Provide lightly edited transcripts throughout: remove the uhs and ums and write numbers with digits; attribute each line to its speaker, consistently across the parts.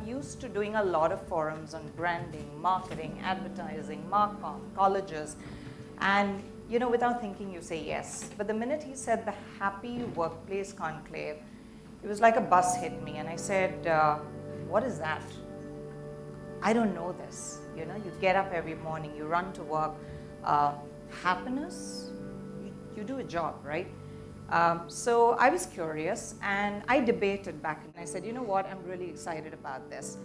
Speaker 1: used to doing a lot of forums on branding, marketing, advertising, marcom, colleges, and without thinking you say yes. But the minute he said the Happy Workplace Conclave, it was like a bus hit me, and I said, what is that? I don't know this. You get up every morning, you run to work. Happiness, you do a job, right? So I was curious, and I debated back, and I said, you know what, I'm really excited about this.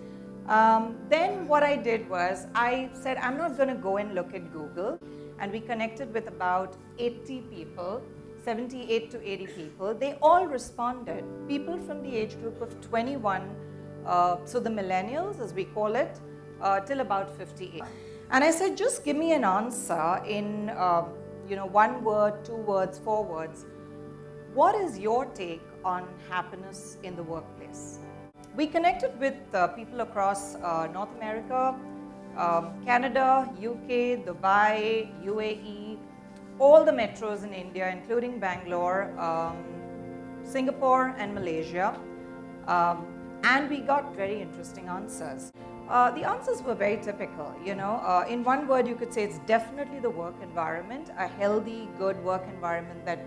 Speaker 1: Then what I did was, I said, I'm not going to go and look at Google, and we connected with about 80 people, 78 to 80 people. They all responded, people from the age group of 21, so the millennials, as we call it, till about 58. And I said, just give me an answer in 1 word, 2 words, 4 words. What is your take on happiness in the workplace? We connected with people across North America, Canada, UK, Dubai, UAE, all the metros in India, including Bangalore, Singapore and Malaysia. And we got very interesting answers. The answers were very typical, in 1 word you could say it's definitely the work environment, a healthy, good work environment that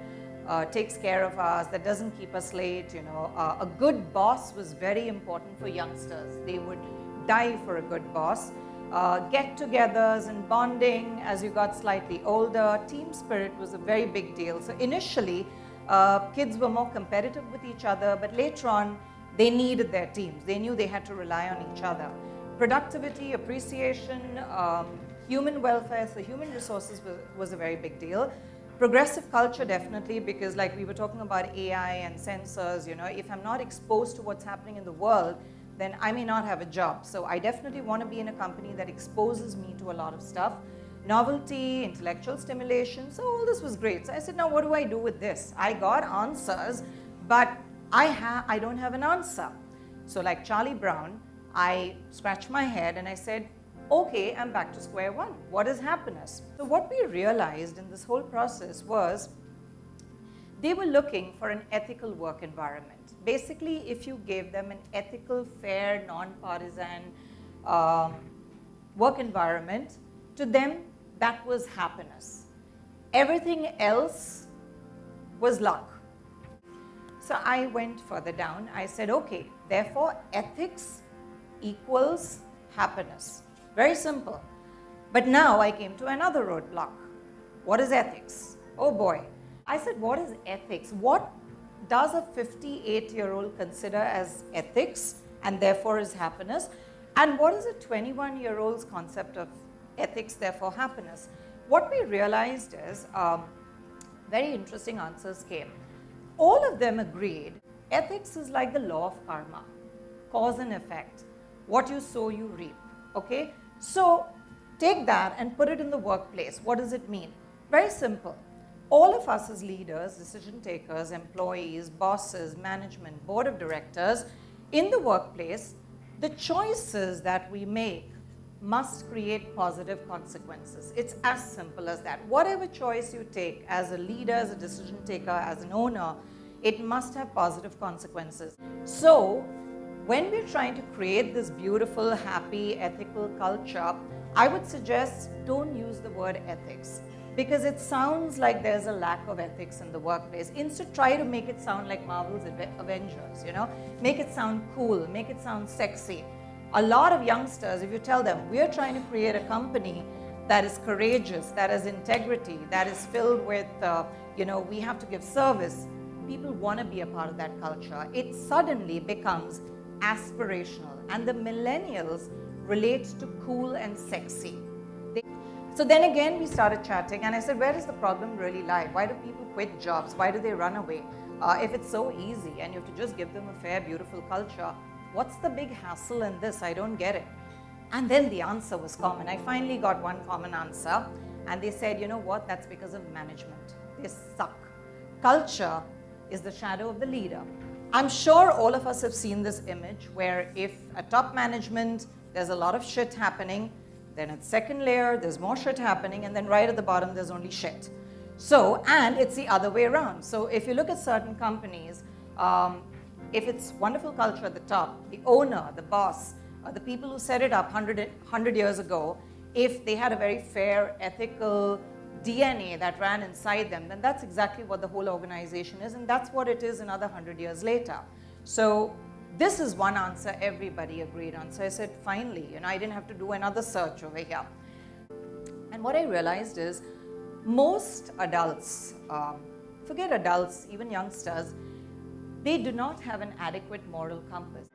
Speaker 1: takes care of us, that doesn't keep us late, A good boss was very important for youngsters. They would die for a good boss. Get-togethers and bonding as you got slightly older. Team spirit was a very big deal. So initially, kids were more competitive with each other, but later on, they needed their teams. They knew they had to rely on each other. Productivity, appreciation, human welfare, so human resources was a very big deal. Progressive culture, definitely, because like we were talking about AI and sensors, if I'm not exposed to what's happening in the world, then I may not have a job. So I definitely want to be in a company that exposes me to a lot of stuff. Novelty, intellectual stimulation, so all this was great. So I said, now what do I do with this? I got answers, but I don't have an answer. So like Charlie Brown, I scratched my head and I said, okay, I'm back to square one. What is happiness? So what we realized in this whole process was they were looking for an ethical work environment. Basically, if you gave them an ethical, fair, non-partisan work environment, to them, that was happiness. Everything else was luck. So I went further down. I said, okay, therefore, ethics equals happiness. Very simple. But now I came to another roadblock. What is ethics? Oh boy. I said, what is ethics? What does a 58-year-old consider as ethics and therefore is happiness? And what is a 21-year-old's concept of ethics, therefore happiness? What we realized is, very interesting answers came. All of them agreed, ethics is like the law of karma, cause and effect. What you sow, you reap, okay? So take that and put it in the workplace. What does it mean? Very simple. All of us as leaders, decision takers, employees, bosses, management, board of directors, in the workplace, the choices that we make must create positive consequences. It's as simple as that. Whatever choice you take as a leader, as a decision taker, as an owner, it must have positive consequences. So when we're trying to create this beautiful, happy, ethical culture, I would suggest don't use the word ethics because it sounds like there's a lack of ethics in the workplace. Instead, try to make it sound like Marvel's Avengers, Make it sound cool, make it sound sexy. A lot of youngsters, if you tell them, we're trying to create a company that is courageous, that has integrity, that is filled with, we have to give service, people want to be a part of that culture. It suddenly becomes aspirational, and the millennials relate to cool and sexy. So then again, we started chatting, and I said, where does the problem really lie? Why do people quit jobs? Why do they run away? If it's so easy and you have to just give them a fair, beautiful culture, what's the big hassle in this? I don't get it. And then the answer was common. I finally got one common answer, and they said, you know what? That's because of management. They suck. Culture is the shadow of the leader. I'm sure all of us have seen this image where if at top management, there's a lot of shit happening, then at second layer, there's more shit happening, and then right at the bottom, there's only shit. So, and it's the other way around. So if you look at certain companies, if it's wonderful culture at the top, the owner, the boss, the people who set it up 100 years ago, if they had a very fair, ethical DNA that ran inside them, then that's exactly what the whole organization is, and that's what it is another 100 years later. So this is one answer everybody agreed on. So I said, finally, I didn't have to do another search over here. And what I realized is most adults, forget adults, even youngsters, they do not have an adequate moral compass.